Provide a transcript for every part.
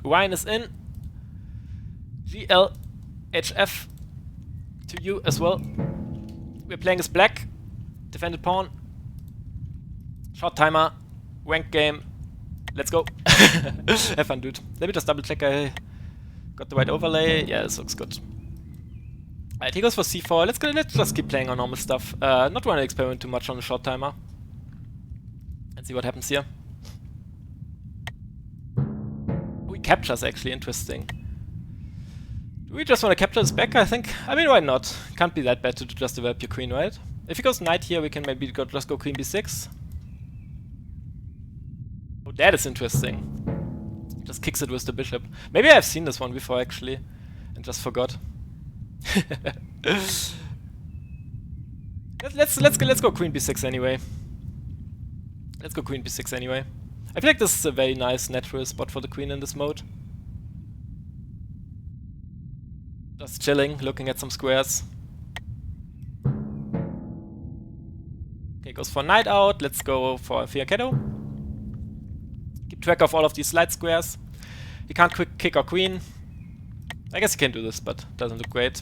Wine is in. GLHF to you as well. We're playing as black. Defended pawn. Short timer. Wank game. Let's go. Have fun, dude. Let me just double check I got the right overlay. Yeah, this looks good. Alright, he goes for c4. Let's just keep playing our normal stuff. Not want to experiment too much on the short timer. And see what happens here. We captures actually, interesting. Do we just want to capture this back? I mean, why not? Can't be that bad to just develop your queen, right? If he goes knight here, we can maybe just go queen b6. Oh, that is interesting. Just kicks it with the bishop. Maybe I've seen this one before actually, and just forgot. let's go queen b6 anyway. Let's go queen b6 anyway. I feel like this is a very nice natural spot for the queen in this mode. Just chilling, looking at some squares. Okay, goes for knight out. Let's go for a fianchetto. Keep track of all of these light squares. He can't quick kick our queen. I guess he can do this, but doesn't look great.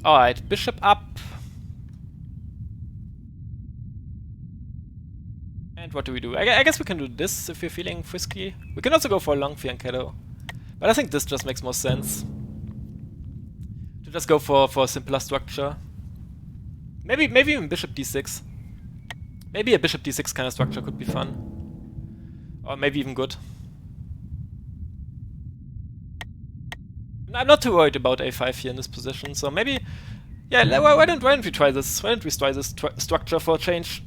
Alright, bishop up. And what do we do? I guess we can do this if you're feeling frisky. We can also go for a long fianchetto. But I think this just makes more sense. To just go for a simpler structure. Maybe even bishop d6. Maybe a bishop d6 kind of structure could be fun. Or maybe even good. I'm not too worried about a5 here in this position, so maybe... Yeah, why don't we try this? Why don't we try this structure for a change?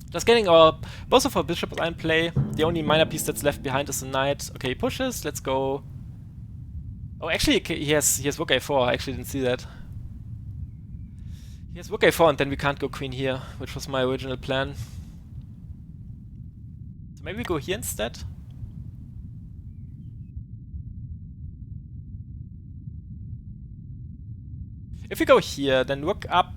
Just getting both of our bishops in play. The only minor piece that's left behind is the knight. Okay, he pushes, let's go... Oh, actually he has rook a4, I actually didn't see that. He has rook a4 and then we can't go queen here, which was my original plan. So maybe we go here instead? If we go here, then rook up.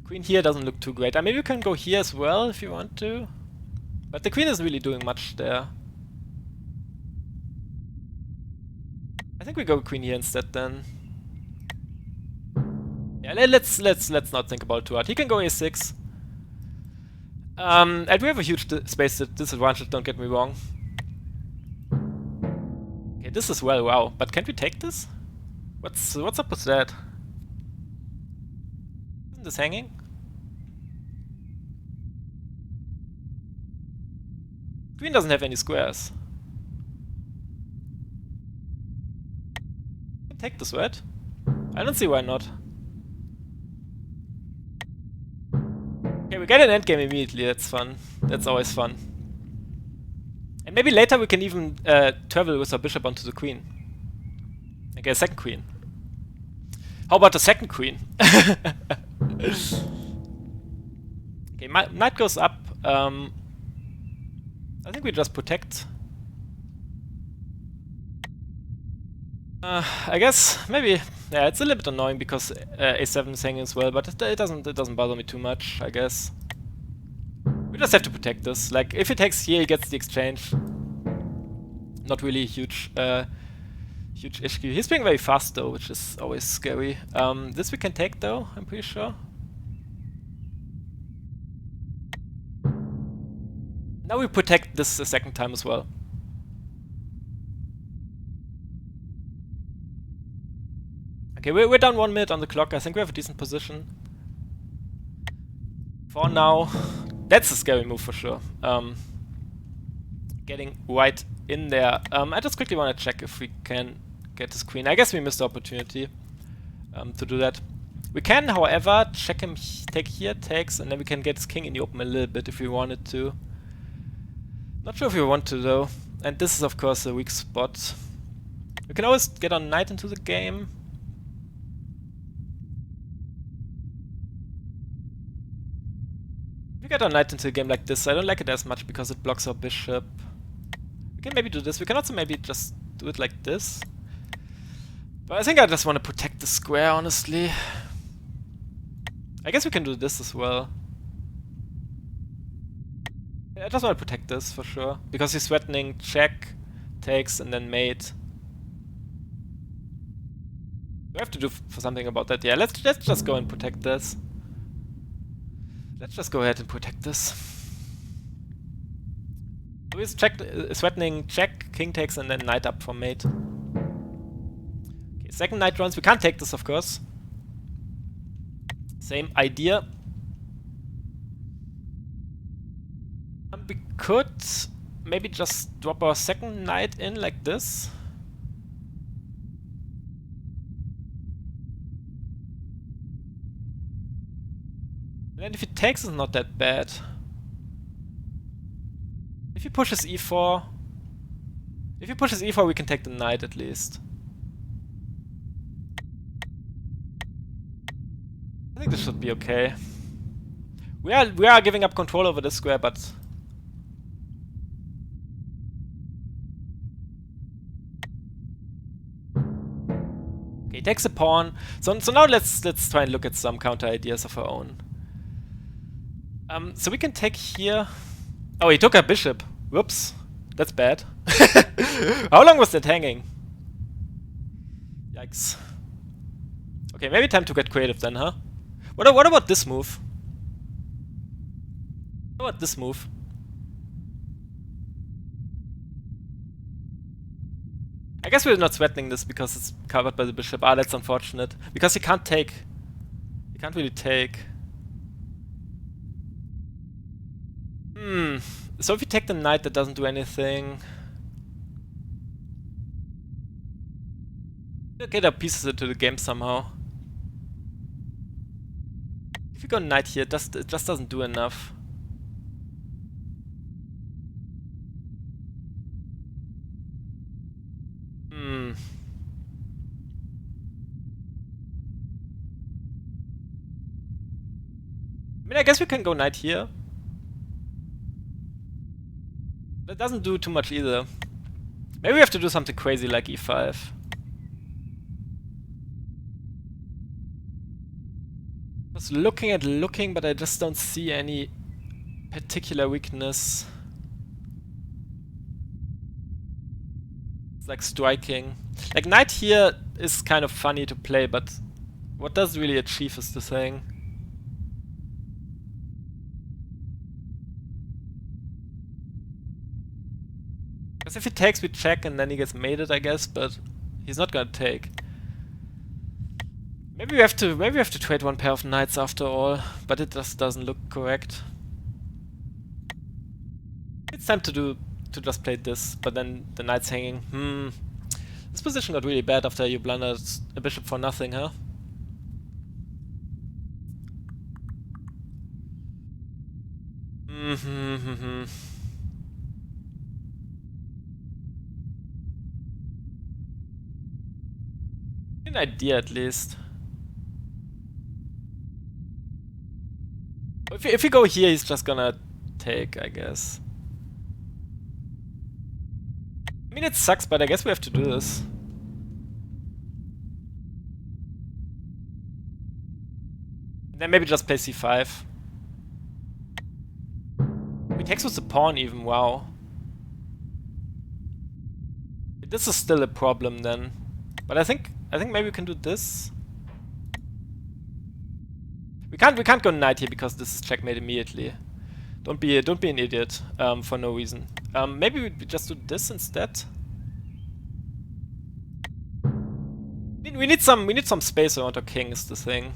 Queen here doesn't look too great. Maybe we can go here as well if you want to. But the queen isn't really doing much there. I think we go queen here instead then. Yeah, let's not think about it too hard. He can go a6. And we have a huge space disadvantage, don't get me wrong. Okay, this is wow. But can't we take this? What's up with that? Isn't this hanging? Queen doesn't have any squares. I can take this, right? I don't see why not. Okay, we get an endgame immediately, that's fun. That's always fun. And maybe later we can even travel with our bishop onto the queen. Okay, a second queen. How about the second queen? Okay, knight goes up. I think we just protect. I guess maybe. Yeah, it's a little bit annoying because a7 is hanging as well, but it doesn't bother me too much. I guess we just have to protect this. Like if he takes here, he gets the exchange. Not really a huge issue. He's being very fast though, which is always scary. This we can take though, I'm pretty sure. Now we protect this a second time as well. Okay, we're down 1 minute on the clock. I think we have a decent position. For now, that's a scary move for sure. Getting white in there. I just quickly want to check if we can get this queen. I guess we missed the opportunity to do that. We can, however, check him take here, takes, and then we can get his king in the open a little bit if we wanted to. Not sure if we want to though. And this is of course a weak spot. We can always get our knight into the game. If we get our knight into the game like this, I don't like it as much because it blocks our bishop. We can maybe do this. We can also maybe just do it like this. But I think I just want to protect the square, honestly. I guess we can do this as well. I just want to protect this for sure. Because he's threatening check, takes, and then mate. We have to do for something about that. Yeah, let's just go and protect this. Let's just go ahead and protect this. So he's threatening check, king takes, and then knight up for mate. Okay, second knight runs. We can't take this, of course. Same idea. We could maybe just drop our second knight in like this. And then if he takes, it's not that bad. If he pushes e4... If he pushes e4, we can take the knight at least. I think this should be okay. We are giving up control over this square, but... Okay, he takes a pawn. So now let's try and look at some counter ideas of our own. So we can take here... Oh, he took a bishop. Whoops. That's bad. How long was that hanging? Yikes. Okay, maybe time to get creative then, huh? What about this move? What about this move? I guess we're not threatening this because it's covered by the bishop. Ah, that's unfortunate. Because he can't take. He can't really take. So if you take the knight, that doesn't do anything. We'll get our pieces into the game somehow. If you go knight here, it just doesn't do enough. I mean, I guess we can go knight here. That doesn't do too much either. Maybe we have to do something crazy like e5. Just looking, but I just don't see any particular weakness. It's like striking. Like knight here is kind of funny to play, but what does really achieve is the thing. Because if he takes, we check and then he gets mated, I guess, but he's not gonna take. Maybe we have to trade one pair of knights after all, but it just doesn't look correct. It's time to just play this, but then the knight's hanging. This position got really bad after you blundered a bishop for nothing, huh? An idea at least. If we go here, he's just gonna take, I guess. I mean, it sucks, but I guess we have to do this. Then maybe just play c5. He takes with the pawn even, wow. This is still a problem then. But I think maybe we can do this. We can't go knight here because this is checkmate immediately. Don't be an idiot for no reason. Maybe we just do this instead. We need some space around our king is the thing.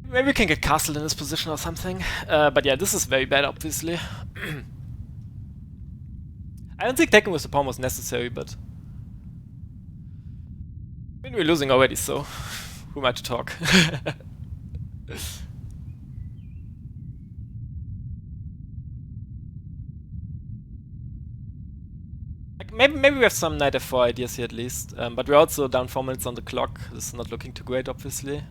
Maybe we can get castled in this position or something. But yeah, this is very bad, obviously. I don't think taking with the pawn was necessary, but I mean, we're losing already, so who am I to talk? Like maybe we have some knight f4 ideas here at least, but we're also down 4 minutes on the clock. This is not looking too great, obviously.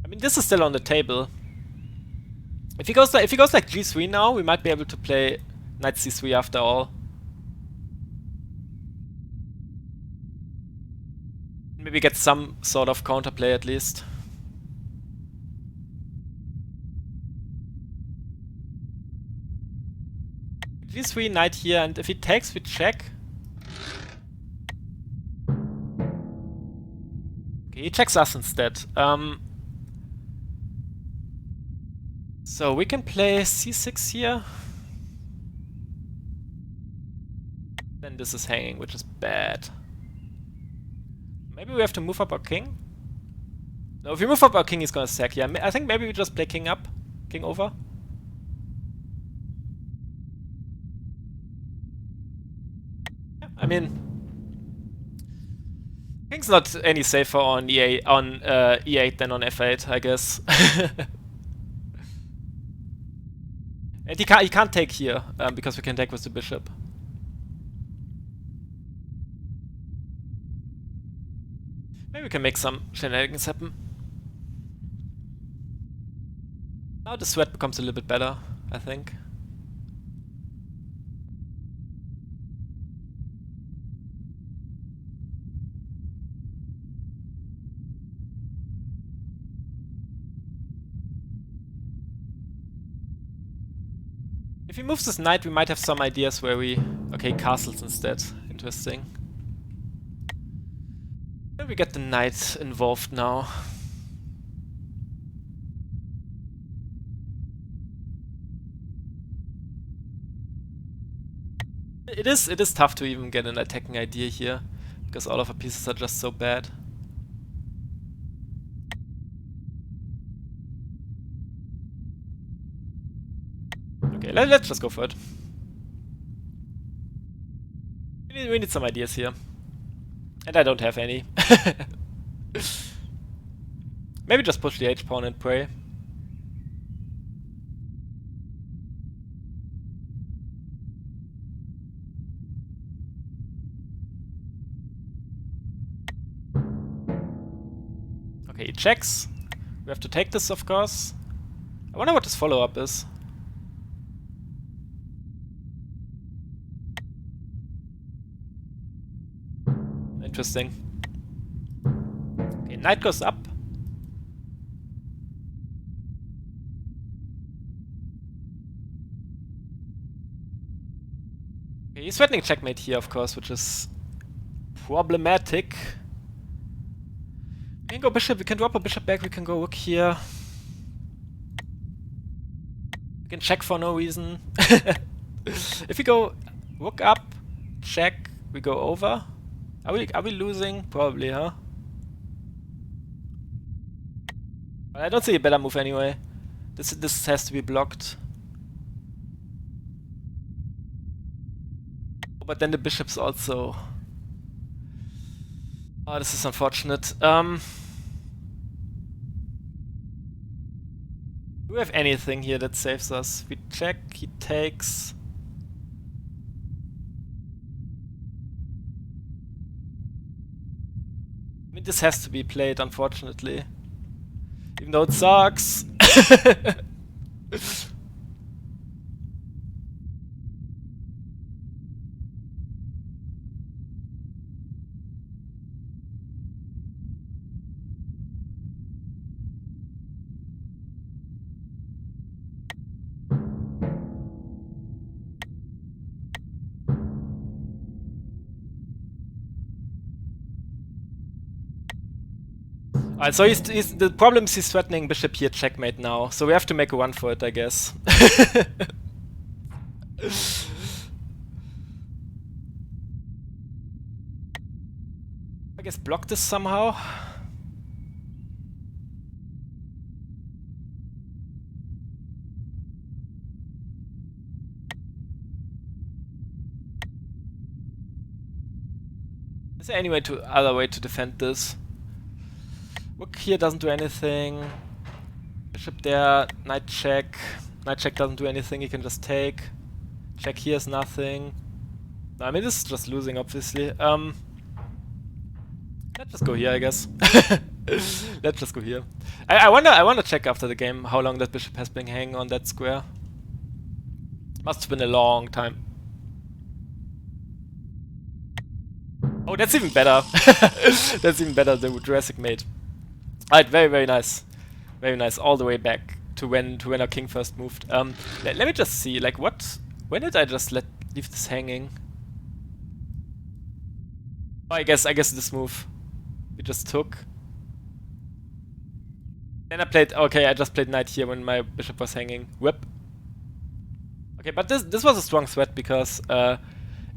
I mean, this is still on the table. If he goes like G3 now, we might be able to play Knight C3 after all. Maybe get some sort of counterplay at least. G3, knight here, and if he takes, we check. Okay, he checks us instead. So we can play C6 here. Then this is hanging, which is bad. Maybe we have to move up our king? No, if we move up our king, he's gonna sack. Yeah, I think maybe we just play king up, king over. Yeah, I mean, king's not any safer on E8 than on F8, I guess. And he can't take here because we can take with the bishop. Maybe we can make some shenanigans happen. Now the sweat becomes a little bit better, I think. If he moves this knight, we might have some ideas where we... Okay, castles instead. Interesting. Then we get the knight involved now. It is tough to even get an attacking idea here, because all of our pieces are just so bad. Okay, let's just go for it. We need some ideas here. And I don't have any. Maybe just push the h-pawn and pray. Okay, he checks. We have to take this, of course. I wonder what this follow-up is. Interesting. Okay, knight goes up. Okay, he's threatening checkmate here, of course, which is problematic. We can go bishop, we can drop a bishop back, we can go rook here. We can check for no reason. If we go rook up, check, we go over. Are we losing? Probably, huh? But I don't see a better move anyway. This has to be blocked. But then the bishop's also... Oh, this is unfortunate. Do we have anything here that saves us? We check, he takes... I mean, this has to be played, unfortunately. Even though it sucks. Alright, so the problem is he's threatening bishop here checkmate now, so we have to make a run for it, I guess. I guess block this somehow. Is there any other way to defend this? Rook here doesn't do anything. Bishop there, knight check. Knight check doesn't do anything, he can just take. Check here is nothing. No, I mean, this is just losing, obviously. Let's just go here, I guess. Let's just go here. I wanna check after the game how long that bishop has been hanging on that square. Must have been a long time. Oh, that's even better. That's even better, the Jurassic mate. Alright, very, very nice. Very nice, all the way back to when our king first moved. Let me just see, like what... When did I just leave this hanging? Oh, I guess this move we just took. Then I played... Okay, I just played knight here when my bishop was hanging. Whip. Okay, but this was a strong threat because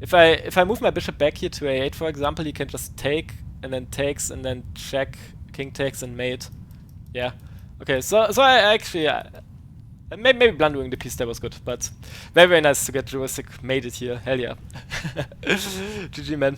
if I move my bishop back here to a8, for example, he can just take and then takes and then check, king takes and mate. Yeah. Okay, so I actually maybe blundering the piece there was good, but very, very nice to get Jurassic mated here. Hell yeah. GG, man.